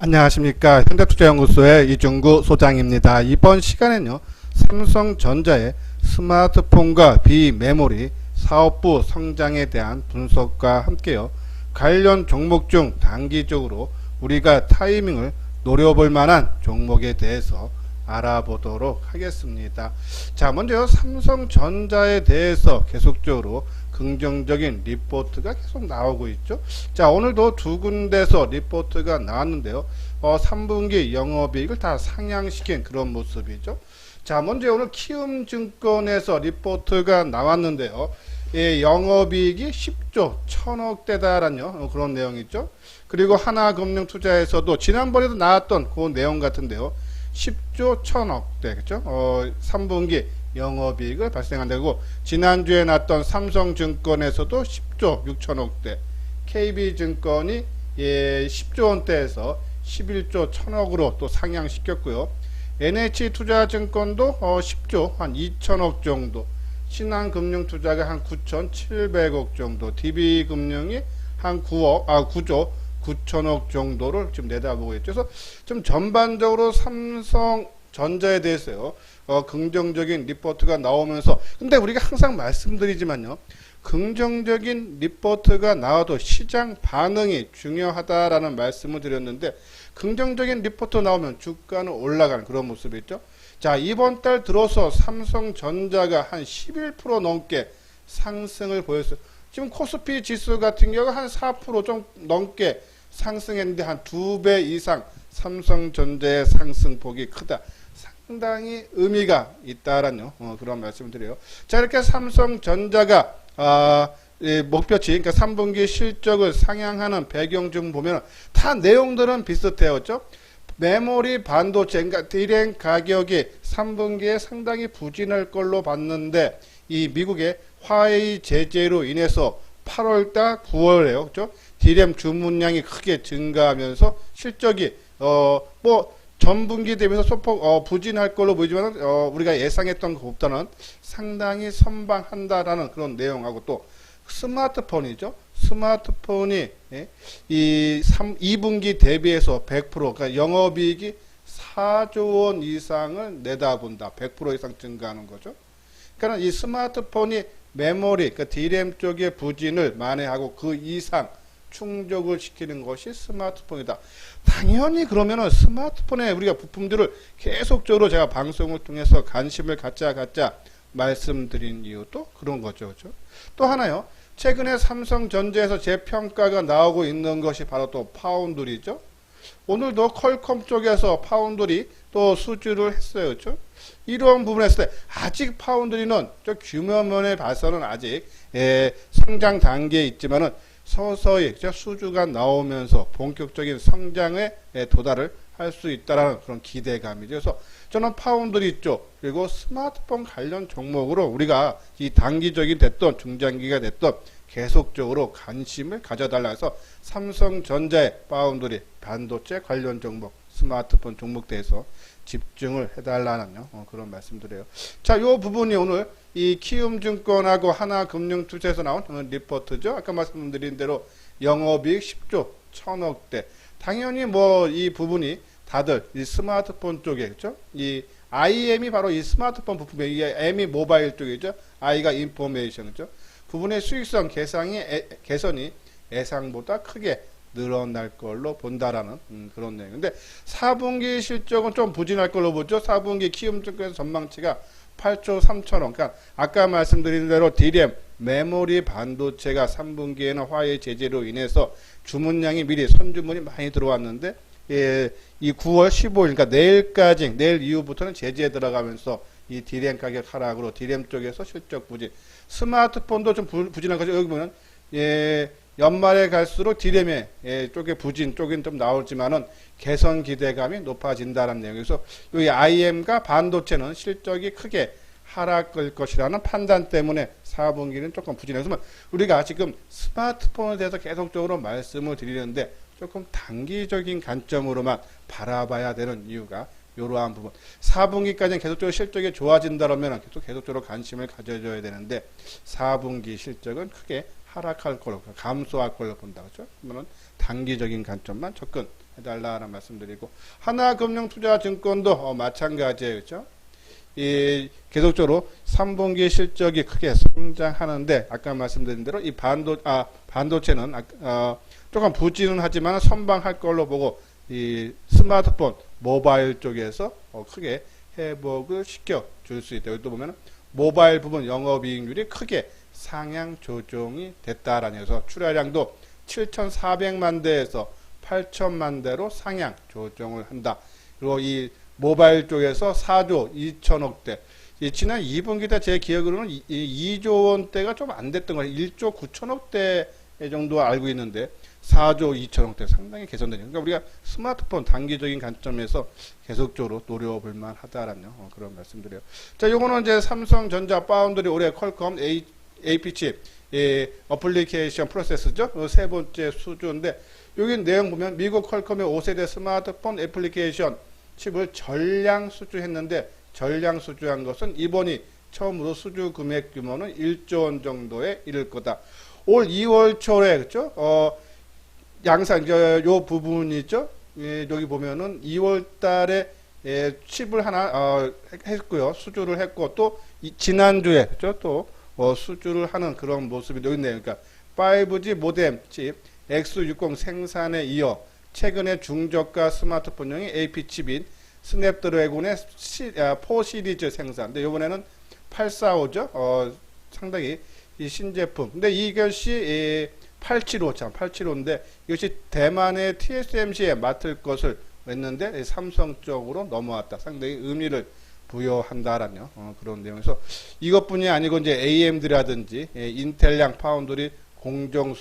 안녕하십니까. 현대투자연구소의 이중구 소장입니다. 이번 시간에는요, 삼성전자의 스마트폰과 비메모리 사업부 성장에 대한 분석과 함께요, 관련 종목 중 단기적으로 우리가 타이밍을 노려볼 만한 종목에 대해서 알아보도록 하겠습니다. 자, 먼저 삼성전자에 대해서 계속적으로 긍정적인 리포트가 계속 나오고 있죠. 자, 오늘도 두 군데서 리포트가 나왔는데요. 3분기 영업이익을 다 상향시킨 그런 모습이죠. 자, 먼저 오늘 키움증권에서 리포트가 나왔는데요. 예, 영업이익이 10조 1000억대다라는 그런 내용이죠. 그리고 하나금융투자에서도 지난번에도 나왔던 그 내용 같은데요. 10조 1000억대, 그죠? 3분기 영업이익을 발생한다고, 지난주에 났던 삼성증권에서도 10조 6천억대, KB증권이 10조 원대에서 11조 1000억으로 또 상향시켰고요. NH투자증권도 10조 한 2천억 정도, 신한금융투자가 한 9,700억 정도, DB금융이 한 9조 9천억 정도를 지금 내다보고 있죠. 그래서 좀 전반적으로 삼성전자에 대해서요, 긍정적인 리포트가 나오면서, 근데 우리가 항상 말씀드리지만요, 긍정적인 리포트가 나와도 시장 반응이 중요하다라는 말씀을 드렸는데, 긍정적인 리포트 나오면 주가는 올라가는 그런 모습이 있죠. 자, 이번 달 들어서 삼성전자가 한 11% 넘게 상승을 보였어요. 지금 코스피 지수 같은 경우 한 4% 좀 넘게 상승했는데 한 2배 이상 삼성전자의 상승폭이 크다. 상당히 의미가 있다라는 그런 말씀을 드려요. 자, 이렇게 삼성전자가 목표치, 그러니까 3분기 실적을 상향하는 배경 좀 보면 다 내용들은 비슷해요. 그렇죠? 메모리 반도체, 그러니까 디램 가격이 3분기에 상당히 부진할 걸로 봤는데, 이 미국의 화웨이 제재로 인해서 8월달 9월에요. 그렇죠? 디램 주문량이 크게 증가하면서 실적이 전분기 대비해서 소폭 부진할 걸로 보이지만 우리가 예상했던 것보다는 상당히 선방한다라는 그런 내용하고, 또 스마트폰이죠. 스마트폰이 이 2분기 대비해서 100%, 그러니까 영업이익이 4조 원 이상을 내다본다. 100% 이상 증가하는 거죠. 그러니까 이 스마트폰이 메모리, 그러니까 디램 쪽의 부진을 만회하고 그 이상 충족을 시키는 것이 스마트폰이다. 당연히 그러면은 스마트폰에 우리가 부품들을 계속적으로 제가 방송을 통해서 관심을 갖자 말씀드린 이유도 그런 거죠. 그렇죠? 또 하나요. 최근에 삼성전자에서 재평가가 나오고 있는 것이 바로 또 파운드리죠. 오늘도 퀄컴 쪽에서 파운드리 또 수주를 했어요. 그렇죠? 이런 부분에서 아직 파운드리는 저 규모면에 봐서는 아직 성장 단계에 있지만은 서서히 수주가 나오면서 본격적인 성장에 도달을 할 수 있다라는 그런 기대감이죠. 그래서 저는 파운드리 쪽, 그리고 스마트폰 관련 종목으로 우리가 이 단기적인 됐던 중장기가 됐던 계속적으로 관심을 가져달라 해서 삼성전자의 파운드리 반도체 관련 종목, 스마트폰 종목 대해서 집중을 해달라는 그런 말씀드려요. 자, 요 부분이 오늘 이 키움증권하고 하나금융투자에서 나온 리포트죠. 아까 말씀드린 대로 영업이익 10조 1000억대. 당연히 이 부분이 다들 이 스마트폰 쪽에, 그죠? 이 IM이 바로 이 스마트폰 부품이에요. 이게 M이 모바일 쪽이죠. I가 인포메이션, 그죠? 부분의 수익성 개선이 예상보다 크게 늘어날 걸로 본다라는 그런 내용인데, 4분기 실적은 좀 부진할 걸로 보죠. 4분기 키움증권에서 전망치가 8조 3천억. 그러니까 아까 말씀드린 대로 디램 메모리 반도체가 3분기에는 화웨이 제재로 인해서 주문량이 미리 선주문이 많이 들어왔는데, 이 9월 15일, 그러니까 내일 이후부터는 제재에 들어가면서 이 디램 가격 하락으로 디램 쪽에서 실적 부진. 스마트폰도 좀 부진한 거죠. 여기 보면 연말에 갈수록 디램의 쪽에 부진 쪽은 좀 나올지만은 개선 기대감이 높아진다는 내용에서 이 IM과 반도체는 실적이 크게 하락할 것이라는 판단 때문에 4분기는 조금 부진해서, 우리가 지금 스마트폰에 대해서 계속적으로 말씀을 드리는데 조금 단기적인 관점으로만 바라봐야 되는 이유가 이러한 부분. 4분기까지는 계속적으로 실적이 좋아진다면 계속적으로 관심을 가져줘야 되는데 4분기 실적은 크게 하락할 걸로, 감소할 걸로 본다. 그렇죠? 그러면 단기적인 관점만 접근해달라는 말씀드리고, 하나금융투자증권도 마찬가지예요. 그렇죠? 이 계속적으로 3분기 실적이 크게 성장하는데 아까 말씀드린 대로 이 반도체는 조금 부진은 하지만 선방할 걸로 보고 이 스마트폰 모바일 쪽에서 크게 회복을 시켜 줄 수 있다. 여기 또 보면 모바일 부분 영업이익률이 크게 상향 조정이 됐다라는 해서 출하량도 7,400만 대에서 8천만 대로 상향 조정을 한다. 그리고 이 모바일 쪽에서 4조 2천억 대. 지난 2분기 때 제 기억으로는 2조 원대가 좀 안 됐던 거예요. 1조 9천억 대 정도 알고 있는데 4조 2천억 대 상당히 개선되죠. 그러니까 우리가 스마트폰 단기적인 관점에서 계속적으로 노려볼 만하다라는 그런 말씀드려요. 자, 요거는 이제 삼성전자, 파운드리, 올해 퀄컴, AP칩, 어플리케이션 프로세스죠. 세 번째 수주인데 여기 내용 보면 미국 퀄컴의 5세대 스마트폰 애플리케이션 칩을 전량 수주했는데 전량 수주한 것은 이번이 처음으로 수주 금액 규모는 1조 원 정도에 이를 거다. 올 2월 초에 그렇죠? 양산 요 부분이죠. 여기 보면은 2월 달에 칩을 하나 했고요. 수주를 했고 또 지난주에 그렇죠? 또 수주를 하는 그런 모습이 여기 있네요. 그러니까 5G 모뎀 칩 X60 생산에 이어 최근에 중저가 스마트폰용의 AP칩인 스냅드래곤의 4 시리즈 생산. 근데 이번에는 845죠. 상당히 이 신제품. 근데 이것이 875인데 이것이 대만의 TSMC에 맡을 것을 했는데 삼성 쪽으로 넘어왔다. 상당히 의미를 부여한다라는 그런 내용에서 이것뿐이 아니고 이제 AMD라든지 인텔량 파운드리 공정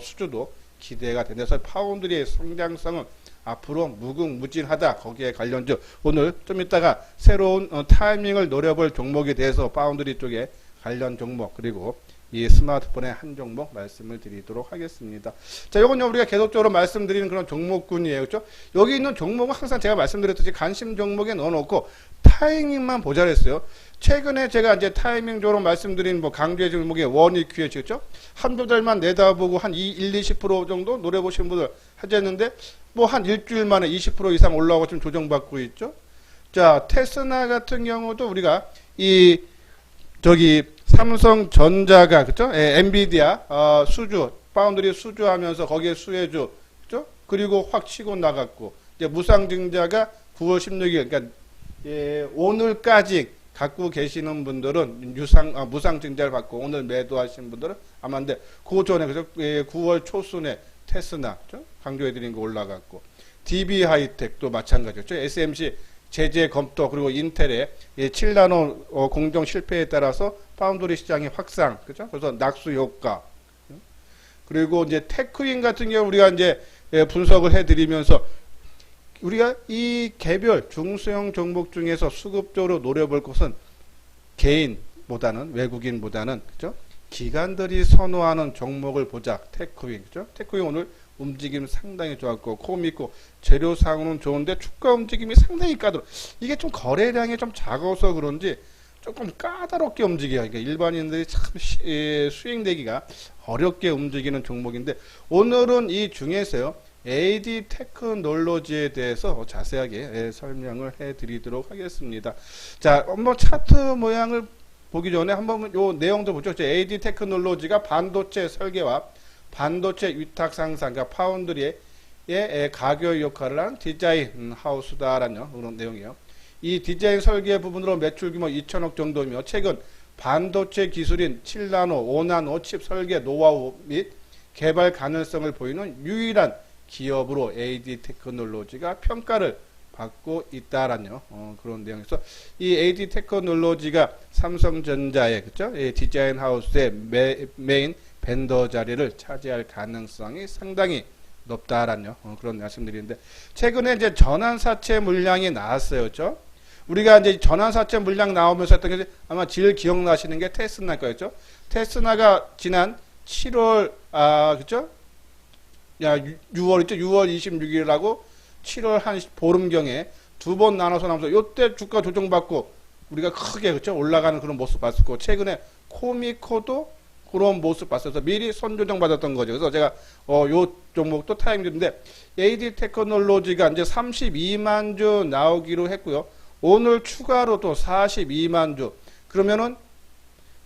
수주도 기대가 되면서 파운드리의 성장성은 앞으로 무궁무진하다. 거기에 관련주 오늘 좀 이따가 새로운 타이밍을 노려볼 종목에 대해서 파운드리 쪽에 관련 종목 그리고 이 스마트폰의 한 종목 말씀을 드리도록 하겠습니다. 자, 요건요 우리가 계속적으로 말씀드리는 그런 종목군이에요. 그렇죠? 여기 있는 종목은 항상 제가 말씀드렸듯이 관심 종목에 넣어놓고 타이밍만 보자 그랬어요. 최근에 제가 이제 타이밍적으로 말씀드린 강조해 종목의 원이큐에 그렇죠? 한두 달만 내다보고 한 1, 20% 정도 노려보신 분들 하셨는데 한 일주일 만에 20% 이상 올라오고 좀 조정받고 있죠. 자, 테스나 같은 경우도 우리가 삼성전자가 그죠? 엔비디아 수주 파운드리 수주하면서 거기에 수혜주 그죠? 그리고 확 치고 나갔고 이제 무상증자가 9월 16일 그러니까 오늘까지 갖고 계시는 분들은 무상증자를 받고 오늘 매도하신 분들은 아마 근데 그 전에 그죠? 9월 초순에 테스나 그죠? 강조해드린 거 올라갔고 DB 하이텍도 마찬가지였죠. SMC 제재 검토 그리고 인텔의 7나노 공정 실패에 따라서 파운드리 시장의 확산 그죠? 그래서 낙수 효과 그리고 이제 테크윈 같은 경우 우리가 이제 분석을 해드리면서 우리가 이 개별 중소형 종목 중에서 수급적으로 노려볼 것은 개인보다는 외국인보다는 그죠? 기관들이 선호하는 종목을 보자. 테크윈 그죠? 테크윈 오늘 움직임 상당히 좋았고 코미코 재료상으로는 좋은데 주가 움직임이 상당히 까다로워. 이게 좀 거래량이 좀 작아서 그런지 조금 까다롭게 움직여요. 그러니까 일반인들이 참 수익내기가 어렵게 움직이는 종목인데 오늘은 이 중에서요. AD 테크놀로지에 대해서 자세하게 설명을 해드리도록 하겠습니다. 자, 한번 차트 모양을 보기 전에 한번 요 내용도 보죠. AD 테크놀로지가 반도체 설계와 반도체 위탁 상상, 그러니까 파운드리의 가교 역할을 하는 디자인 하우스다라는 그런 내용이에요. 이 디자인 설계 부분으로 매출 규모 2천억 정도이며 최근 반도체 기술인 7나노, 5나노 칩 설계 노하우 및 개발 가능성을 보이는 유일한 기업으로 AD 테크놀로지가 평가를 받고 있다라는 그런 내용에서 이 AD 테크놀로지가 삼성전자의 그죠? 디자인 하우스의 메인 벤더 자리를 차지할 가능성이 상당히 높다라는 그런 말씀드리는데 최근에 이제 전환사채 물량이 나왔어요, 그렇죠? 우리가 이제 전환사채 물량 나오면서 했던 게 아마 제일 기억나시는 게 테스나 거였죠. 테스나가 지난 7월 그렇죠? 6월 있죠? 6월 26일하고 7월 한 보름경에 두 번 나눠서 나면서 요때 주가 조정받고 우리가 크게 그렇죠 올라가는 그런 모습 봤었고 최근에 코미코도 그런 모습 봤어서 미리 선조정 받았던 거죠. 그래서 제가 요 종목도 타임인데 AD 테크놀로지가 이제 32만 주 나오기로 했고요. 오늘 추가로 또 42만 주 그러면은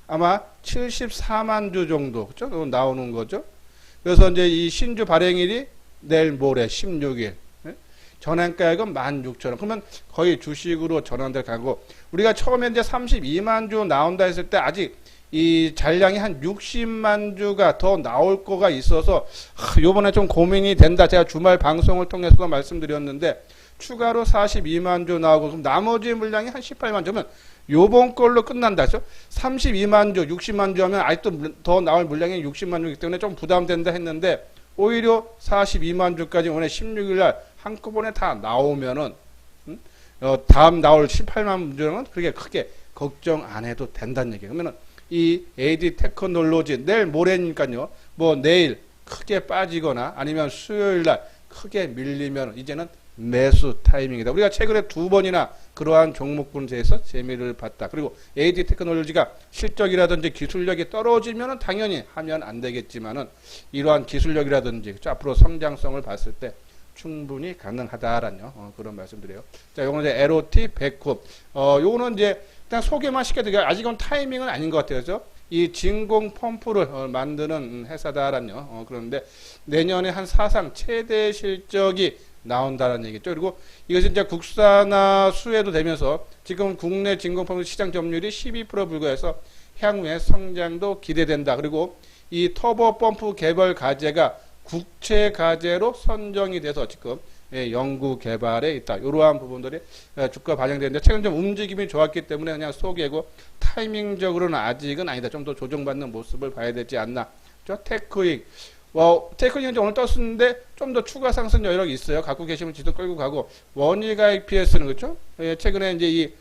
아마 74만 주 정도 그렇죠 나오는 거죠. 그래서 이제 이 신주 발행일이 내일 모레 16일. 전환가액은 16,000원. 그러면 거의 주식으로 전환될 가고 우리가 처음에 이제 32만 주 나온다 했을 때 아직 이 잔량이 한 60만 주가 더 나올 거가 있어서 요번에 좀 고민이 된다. 제가 주말 방송을 통해서도 말씀드렸는데 추가로 42만 주 나오고 그럼 나머지 물량이 한 18만 주면 요번 걸로 끝난다 했죠. 32만 주, 60만 주 하면 아직도 더 나올 물량이 60만 주이기 때문에 좀 부담된다 했는데 오히려 42만 주까지 오늘 16일 날 한꺼번에 다 나오면은 다음 나올 18만 주는 그렇게 크게 걱정 안 해도 된다는 얘기예요. 그러면은 이 AD 테크놀로지 내일 모레니까요. 뭐 내일 크게 빠지거나 아니면 수요일 날 크게 밀리면 이제는 매수 타이밍이다. 우리가 최근에 두 번이나 그러한 종목군에서 재미를 봤다. 그리고 AD 테크놀로지가 실적이라든지 기술력이 떨어지면은 당연히 하면 안 되겠지만은 이러한 기술력이라든지 앞으로 성장성을 봤을 때 충분히 가능하다라는 그런 말씀드려요. 자, 요거는 이제 LOT 100급. 요거는 이제 그냥 소개만 시켜드려요. 아직은 타이밍은 아닌 것 같아요. 그죠? 이 진공 펌프를 만드는 회사다라는 그런데 내년에 한 사상 최대 실적이 나온다는 얘기죠. 그리고 이것이 이제 국산화 수혜도 되면서 지금 국내 진공 펌프 시장 점유율이 12% 불과해서 향후에 성장도 기대된다. 그리고 이 터보 펌프 개발 과제가 국채 과제로 선정이 돼서 지금 연구 개발에 있다. 이러한 부분들이 주가 반영되는데 최근 좀 움직임이 좋았기 때문에 그냥 소개고 타이밍적으로는 아직은 아니다. 좀 더 조정받는 모습을 봐야 되지 않나. 테크익. 테크닉은 오늘 떴었는데 좀 더 추가 상승 여력이 있어요. 갖고 계시면 지도 끌고 가고 원익가액 PS는 그렇죠? 최근에 이제 이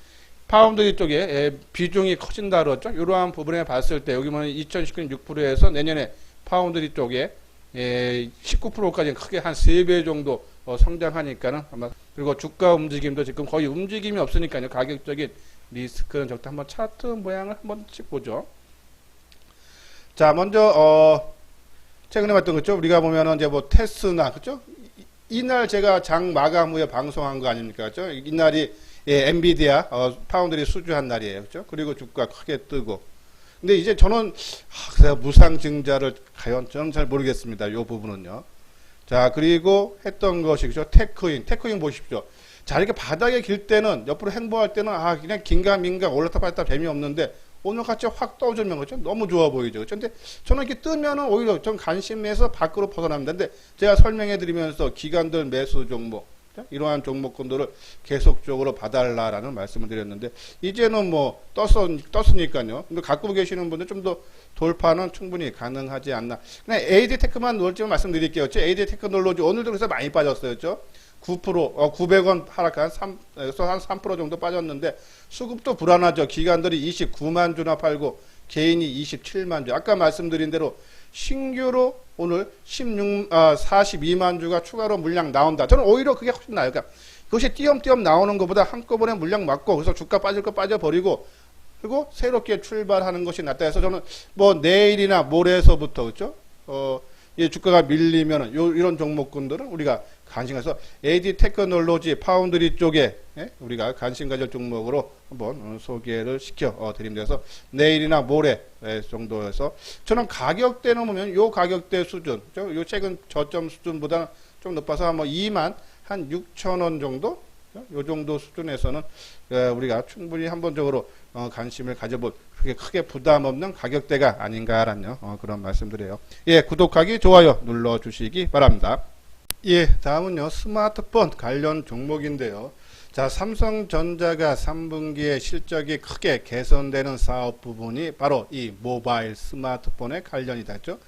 파운드리 쪽에 비중이 커진다 그랬죠? 이러한 부분에 봤을 때 여기 보면 2019년 6%에서 내년에 파운드리 쪽에 19%까지 크게 한 3배 정도 성장하니까는 아마 그리고 주가 움직임도 지금 거의 움직임이 없으니까요. 가격적인 리스크는 적다. 한번 차트 모양을 한번 보죠. 자, 먼저 최근에 봤던 거죠. 우리가 보면은 이제 뭐 테스나 그죠? 이날 제가 장 마감 후에 방송한 거 아닙니까? 그죠? 이날이 엔비디아 파운드리 수주한 날이에요. 그죠? 그리고 주가 크게 뜨고. 근데 이제 저는 무상증자를 과연 저는 잘 모르겠습니다. 이 부분은요. 자, 그리고 했던 것이 그죠? 테크인 보십시오. 자, 이렇게 바닥에 길 때는 옆으로 행보할 때는 그냥 긴가민가 올랐다 갔다 재미없는데 오늘 같이 확 떠오르면 그죠? 너무 좋아 보이죠. 그렇죠? 근데 저는 이렇게 뜨면은 오히려 좀 관심에서 밖으로 벗어납니다. 근데 제가 설명해 드리면서 기관들 매수 종목, 그렇죠? 이러한 종목군들을 계속적으로 봐달라라는 말씀을 드렸는데, 이제는 뭐 떴으니까요. 근데 갖고 계시는 분들 좀 더 돌파는 충분히 가능하지 않나. 그냥 AD 테크만 놓을지만 말씀드릴게요. AD 테크놀로지 오늘도 그래서 많이 빠졌어요. 그렇죠? 9%, 900원 하락한 한 3% 정도 빠졌는데 수급도 불안하죠. 기관들이 29만 주나 팔고 개인이 27만 주. 아까 말씀드린 대로 신규로 오늘 42만 주가 추가로 물량 나온다. 저는 오히려 그게 훨씬 나아요. 그러니까 그것이 띄엄띄엄 나오는 것보다 한꺼번에 물량 맞고 그래서 주가 빠질 거 빠져버리고 그리고 새롭게 출발하는 것이 낫다 해서 저는 뭐 내일이나 모레서부터 그렇죠? 이 주가가 밀리면은 이런 종목군들은 우리가 관심가서 AD 테크놀로지 파운드리 쪽에 우리가 관심 가질 종목으로 한번 소개를 시켜 드립니다. 그래서 내일이나 모레 정도에서 저는 가격대는 보면 요 가격대 수준, 요 최근 저점 수준보다는 좀 높아서 뭐 2만 한 6천 원 정도, 요 정도 수준에서는 우리가 충분히 한번적으로 관심을 가져볼 그렇게 크게 부담 없는 가격대가 아닌가라는 그런 말씀드려요. 예, 구독하기, 좋아요 눌러주시기 바랍니다. 예, 다음은요 스마트폰 관련 종목인데요. 자, 삼성전자가 3분기에 실적이 크게 개선되는 사업 부분이 바로 이 모바일 스마트폰에 관련이 됐죠.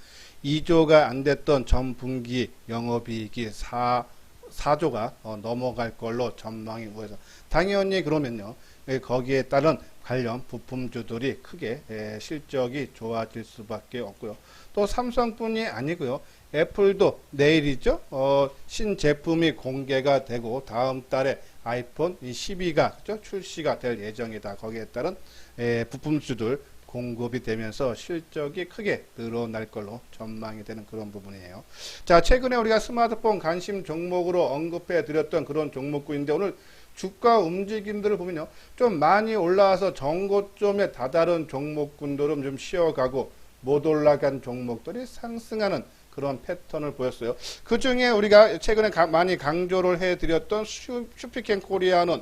2조가 안 됐던 전 분기 영업이익이 4조가 넘어갈 걸로 전망이 우회해서 당연히 그러면요 거기에 따른 관련 부품주들이 크게 실적이 좋아질 수밖에 없고요. 또 삼성뿐이 아니고요. 애플도 내일이죠. 신제품이 공개가 되고 다음 달에 아이폰 12가 그죠? 출시가 될 예정이다. 거기에 따른 부품주들 공급이 되면서 실적이 크게 늘어날 걸로 전망이 되는 그런 부분이에요. 자, 최근에 우리가 스마트폰 관심 종목으로 언급해 드렸던 그런 종목군인데 오늘 주가 움직임들을 보면요. 좀 많이 올라와서 정고점에 다다른 종목군들은 좀 쉬어가고 못 올라간 종목들이 상승하는 그런 패턴을 보였어요. 그 중에 우리가 최근에 많이 강조를 해드렸던 슈피켄 코리아는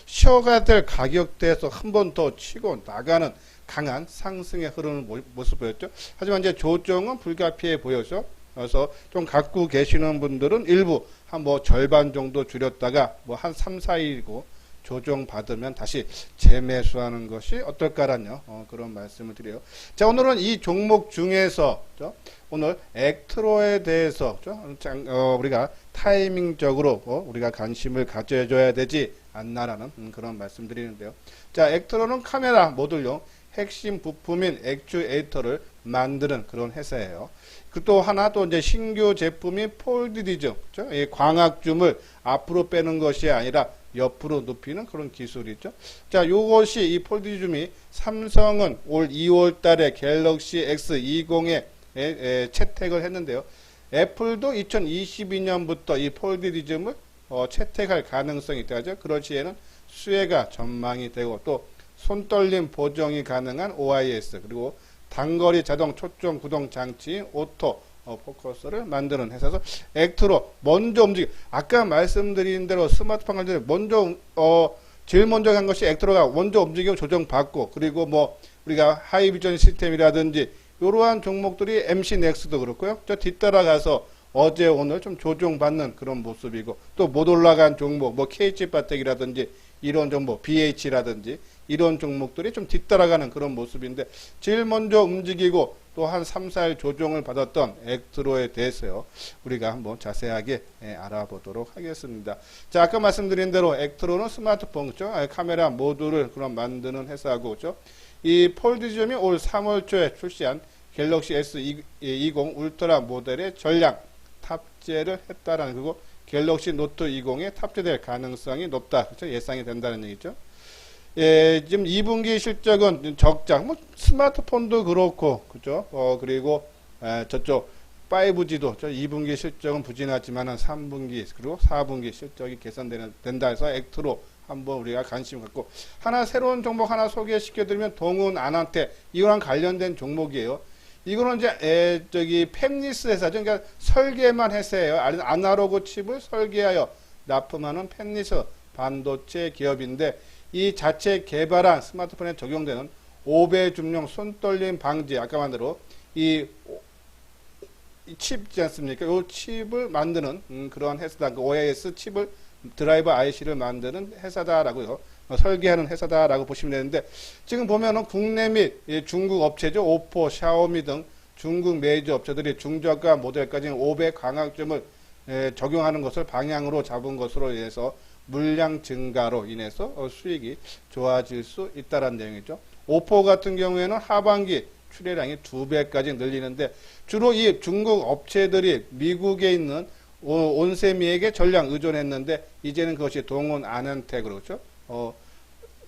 쉬어가야 될 가격대에서 한 번 더 치고 나가는 강한 상승의 흐르는 모습 보였죠. 하지만 이제 조정은 불가피해 보여서 그래서 좀 갖고 계시는 분들은 일부 한 뭐 절반 정도 줄였다가 뭐 한 3, 4일이고 조정 받으면 다시 재매수하는 것이 어떨까라는 그런 말씀을 드려요. 자, 오늘은 이 종목 중에서 오늘 액트로에 대해서 우리가 타이밍적으로 우리가 관심을 가져줘야 되지 않나라는 그런 말씀 드리는데요. 자, 액트로는 카메라 모듈용 핵심 부품인 액추에이터를 만드는 그런 회사예요. 또 하나 또 이제 신규 제품이 폴디디즘, 이 광학줌을 앞으로 빼는 것이 아니라 옆으로 눕히는 그런 기술이죠. 자, 요것이 이 폴디즘이 삼성은 올 2월 달에 갤럭시 S20에 채택을 했는데요. 애플도 2022년부터 이 폴디즘을 채택할 가능성이 있다죠. 그럴 시에는 수혜가 전망이 되고 또 손떨림 보정이 가능한 OIS 그리고 단거리 자동 초점 구동 장치인 오토 포커스를 만드는 회사에서 액트로 먼저 움직이 아까 말씀드린 대로 스마트폰 관련해 먼저 제일 먼저 한 것이 액트로가 먼저 움직이고 조정받고 그리고 뭐 우리가 하이비전 시스템이라든지 이러한 종목들이 MC 넥스도 그렇고요. 저 뒤따라가서 어제 오늘 좀 조정받는 그런 모습이고 또 못 올라간 종목 뭐 KH 바텍이라든지 이런 종목 BH라든지 이런 종목들이 좀 뒤따라가는 그런 모습인데 제일 먼저 움직이고 또 한 3, 4일 조정을 받았던 액트로에 대해서요. 우리가 한번 자세하게 알아보도록 하겠습니다. 자, 아까 말씀드린 대로 액트로는 스마트폰 그렇죠? 카메라 모듈을 그런 만드는 회사고 그렇죠? 이 폴디즘이 올 3월 초에 출시한 갤럭시 S20 울트라 모델의 전량 탑재를 했다라는 그리고 갤럭시 노트 20에 탑재될 가능성이 높다. 그렇죠? 예상이 된다는 얘기죠. 지금 2분기 실적은 적자. 뭐 스마트폰도 그렇고, 그죠? 그리고 저쪽 5G도 2분기 실적은 부진하지만은 3분기 그리고 4분기 실적이 개선된다 해서 액트로 한번 우리가 관심 갖고 하나 새로운 종목 하나 소개시켜드리면 동훈 아난테 이거랑 관련된 종목이에요. 이거는 이제 팹리스 회사죠. 그러니까 설계만 회사예요. 아날로그 칩을 설계하여 납품하는 팹리스 반도체 기업인데 이 자체 개발한 스마트폰에 적용되는 5배 줌용 손떨림 방지 아까 말대로 이 칩이지 않습니까? 이 칩을 만드는 그런 회사다. 그 OAS 칩을 드라이버 IC를 만드는 회사다라고요. 설계하는 회사다라고 보시면 되는데 지금 보면은 국내 및 중국 업체죠. 오포, 샤오미 등 중국 메이저 업체들이 중저가 모델까지 5배 광학점을 적용하는 것을 방향으로 잡은 것으로 인해서 물량 증가로 인해서 수익이 좋아질 수 있다는 내용이죠. 오포 같은 경우에는 하반기 출하량이 2배까지 늘리는데 주로 이 중국 업체들이 미국에 있는 온세미에게 전량 의존했는데 이제는 그것이 동훈 아난텍으로 그렇죠?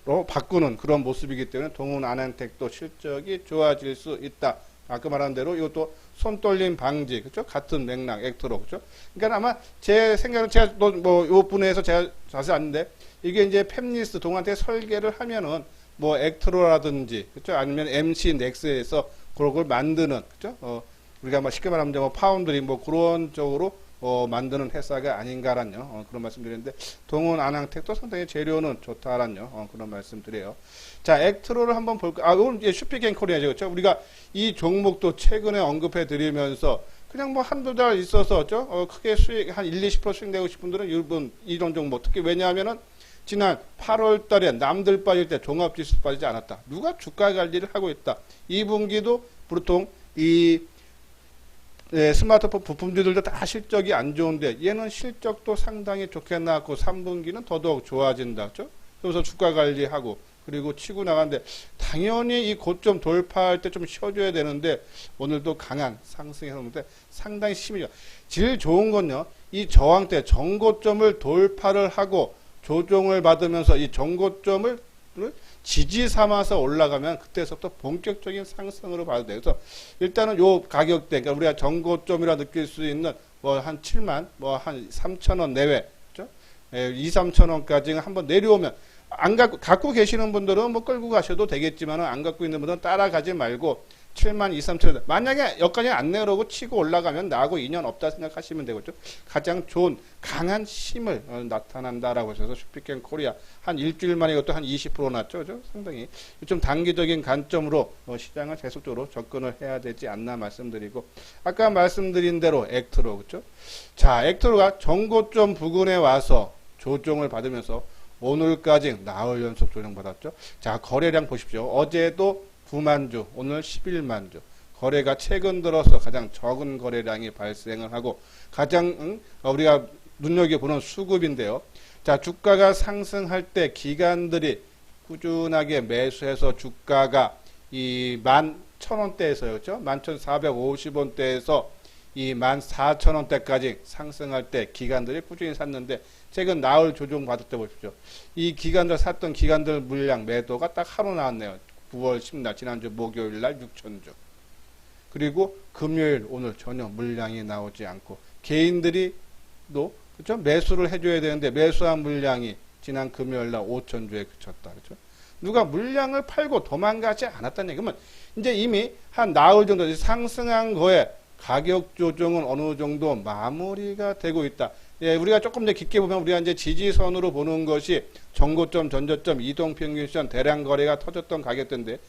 로 바꾸는 그런 모습이기 때문에 동훈 아난텍도 실적이 좋아질 수 있다. 아까 말한 대로 이것도 손떨림 방지, 그렇죠? 같은 맥락, 액트로, 그렇죠? 그러니까 아마 제 생각은 제가 뭐 요 분야에서 제가 자세히 아는데 이게 이제 팹리스 동한테 설계를 하면은 뭐 액트로라든지, 그렇죠? 아니면 MC 넥스에서 그런 걸 만드는, 그렇죠? 우리가 뭐 쉽게 말하면 뭐 파운드리 뭐 그런 쪽으로 만드는 회사가 아닌가란요. 그런 말씀 드리는데, 동훈 아난텍도 상당히 재료는 좋다란요. 그런 말씀 드려요. 자, 액트로를 한번 볼까? 오늘 이제 슈피켄 코리아죠. 그렇죠? 우리가 이 종목도 최근에 언급해 드리면서 그냥 뭐 한두 달 있어서, 크게 수익, 한 1, 20% 수익 내고 싶은 분들은 이런 종목. 특히 왜냐하면은 지난 8월 달에 남들 빠질 때 종합지수 빠지지 않았다. 누가 주가 관리를 하고 있다. 2분기도 보통 스마트폰 부품주들도 다 실적이 안 좋은데 얘는 실적도 상당히 좋게 나왔고 3분기는 더더욱 좋아진다. 그렇죠? 그래서 주가 관리하고 그리고 치고 나가는데 당연히 이 고점 돌파할 때 좀 쉬어줘야 되는데 오늘도 강한 상승해서 오는데 상당히 심해요. 제일 좋은 건요. 이 저항 때 전고점을 돌파를 하고 조정을 받으면서 이 전고점을 지지 삼아서 올라가면 그때서부터 본격적인 상승으로 봐도 돼요. 그래서 일단은 요 가격대, 그러니까 우리가 전고점이라 느낄 수 있는 뭐 한 7만, 뭐 한 3,000원 내외, 그죠? 2, 3,000원까지 한번 내려오면 안 갖고 계시는 분들은 뭐 끌고 가셔도 되겠지만 안 갖고 있는 분들은 따라가지 말고 7만 2, 3천원 만약에 여기까지 안 내려오고 치고 올라가면 나하고 인연 없다 생각하시면 되겠죠. 가장 좋은 강한 힘을 나타난다라고 하셔서 슈피켄 코리아 한 일주일 만에 이것도 한 20% 났죠. 그죠? 상당히 좀 단기적인 관점으로 시장을 계속적으로 접근을 해야 되지 않나 말씀드리고 아까 말씀드린 대로 액트로 그렇죠? 자, 액트로가 전고점 부근에 와서 조정을 받으면서 오늘까지 나흘 연속 조정받았죠. 자, 거래량 보십시오. 어제도 9만 주, 오늘 11만 주. 거래가 최근 들어서 가장 적은 거래량이 발생을 하고 가장 우리가 눈여겨보는 수급인데요. 자, 주가가 상승할 때 기관들이 꾸준하게 매수해서 주가가 이 11,000원대에서요. 그렇죠? 11,450원대에서 이 14,000원대까지 상승할 때 기관들이 꾸준히 샀는데 최근 나흘 조정 받을 때 보십시오. 이 기관들 샀던 기관들 물량 매도가 딱 하루 나왔네요. 9월 10날 지난주 목요일날 6,000주. 그리고 금요일 오늘 전혀 물량이 나오지 않고 개인들이 또 그렇죠? 매수를 해줘야 되는데 매수한 물량이 지난 금요일날 5,000주에 그쳤다. 그렇죠? 누가 물량을 팔고 도망가지 않았다는 얘기. 그러면 이제 이미 한 나흘 정도 상승한 거에 가격 조정은 어느 정도 마무리가 되고 있다. 예, 우리가 조금 더 깊게 보면 우리가 이제 지지선으로 보는 것이 전고점, 전저점, 이동평균선, 대량 거래가 터졌던 가격대인데,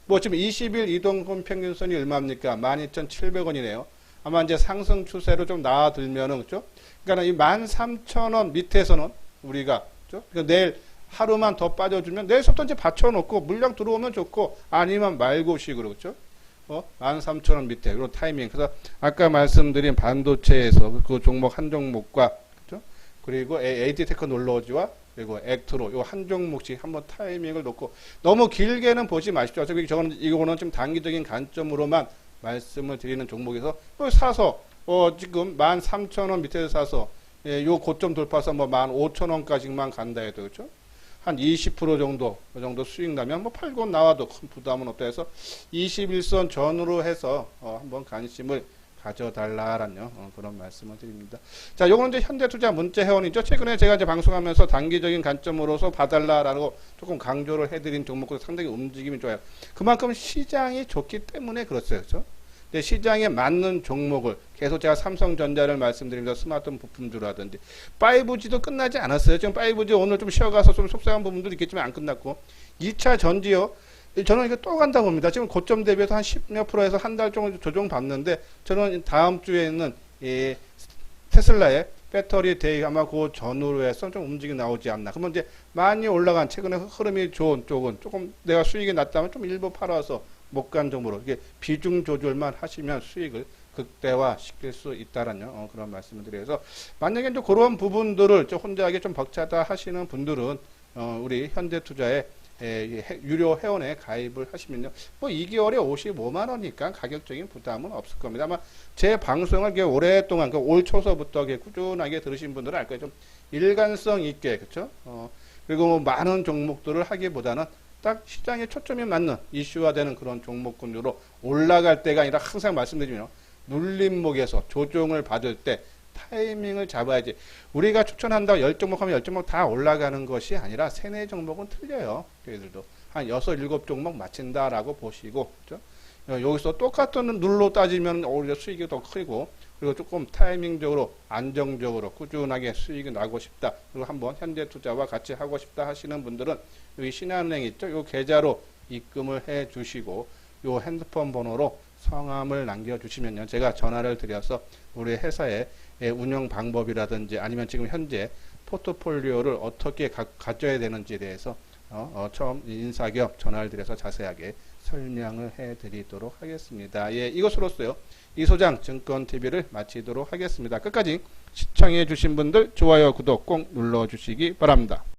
뭐 지금 20일 이동평균선이 얼마입니까? 12,700원이네요. 아마 이제 상승 추세로 좀 나아들면은, 그죠? 그러니까 이 13,000원 밑에서는 우리가, 그죠? 그러니까 내일 하루만 더 빠져주면 내일부터 이제 받쳐놓고 물량 들어오면 좋고 아니면 말고식으로, 그죠? 13,000원 밑에 이런 타이밍. 그래서 아까 말씀드린 반도체에서 그 종목 한 종목과 그렇죠? 그리고 AD 테크놀로지와 그리고 액트로 요 한 종목씩 한번 타이밍을 놓고 너무 길게는 보지 마십시오. 어차피 이거는 좀 단기적인 관점으로만 말씀을 드리는 종목에서 사서 지금 13,000원 밑에서 사서 요 고점 돌파해서 뭐 15,000원까지만 간다 해도 그렇죠? 한 20% 정도, 그 정도 수익 나면 뭐 팔고 나와도 큰 부담은 없다 해서 21선 전후로 해서 한번 관심을 가져달라라는 그런 말씀을 드립니다. 자, 요거는 이제 현대투자 문자 회원이죠. 최근에 제가 이제 방송하면서 단기적인 관점으로서 봐달라라고 조금 강조를 해드린 종목도 상당히 움직임이 좋아요. 그만큼 시장이 좋기 때문에 그렇어요. 그렇죠? 시장에 맞는 종목을 계속 제가 삼성전자를 말씀드리면서 스마트폰 부품주라든지 5G도 끝나지 않았어요. 지금 5G 오늘 좀 쉬어가서 좀 속상한 부분도 있겠지만 안 끝났고 2차 전지요. 저는 이거 또 간다고 봅니다. 지금 고점 대비해서 한 10몇 %에서 한 달 정도 조정 받는데 저는 다음 주에 있는 이 테슬라의 배터리 데이 아마 그 전후로 해서 좀 움직이 나오지 않나. 그러면 이제 많이 올라간 최근에 흐름이 좋은 쪽은 조금 내가 수익이 났다면 좀 일부 팔아서 못 간 정도로 이게 비중 조절만 하시면 수익을 극대화 시킬 수 있다라는 그런 말씀을 드려서 만약에 이제 그런 부분들을 좀 혼자하게 좀 벅차다 하시는 분들은 우리 현대투자에 유료 회원에 가입을 하시면요 뭐 2개월에 55만 원이니까 가격적인 부담은 없을 겁니다. 아마 제 방송을 오랫동안 올 초서부터 꾸준하게 들으신 분들은 알 거예요. 좀 일관성 있게 그렇죠. 그리고 뭐 많은 종목들을 하기보다는 딱 시장에 초점이 맞는 이슈화되는 그런 종목군으로 올라갈 때가 아니라 항상 말씀드리면 눌림목에서 조정을 받을 때 타이밍을 잡아야지. 우리가 추천한다 10종목 하면 10종목 다 올라가는 것이 아니라 3, 4종목은 틀려요. 저희들도 한 6, 7종목 맞춘다라고 보시고 그렇죠? 여기서 똑같은 룰로 따지면 오히려 수익이 더 크고 그리고 조금 타이밍적으로 안정적으로 꾸준하게 수익이 나고 싶다. 그리고 한번 현대투자와 같이 하고 싶다 하시는 분들은 여기 신한은행 있죠. 요 계좌로 입금을 해 주시고 요 핸드폰 번호로 성함을 남겨주시면요. 제가 전화를 드려서 우리 회사의 운영 방법이라든지 아니면 지금 현재 포트폴리오를 어떻게 가져야 되는지에 대해서 처음 인사 겸 전화를 드려서 자세하게 설명을 해드리도록 하겠습니다. 예, 이것으로써요. 이소장 증권TV를 마치도록 하겠습니다. 끝까지 시청해 주신 분들 좋아요, 구독 꼭 눌러주시기 바랍니다.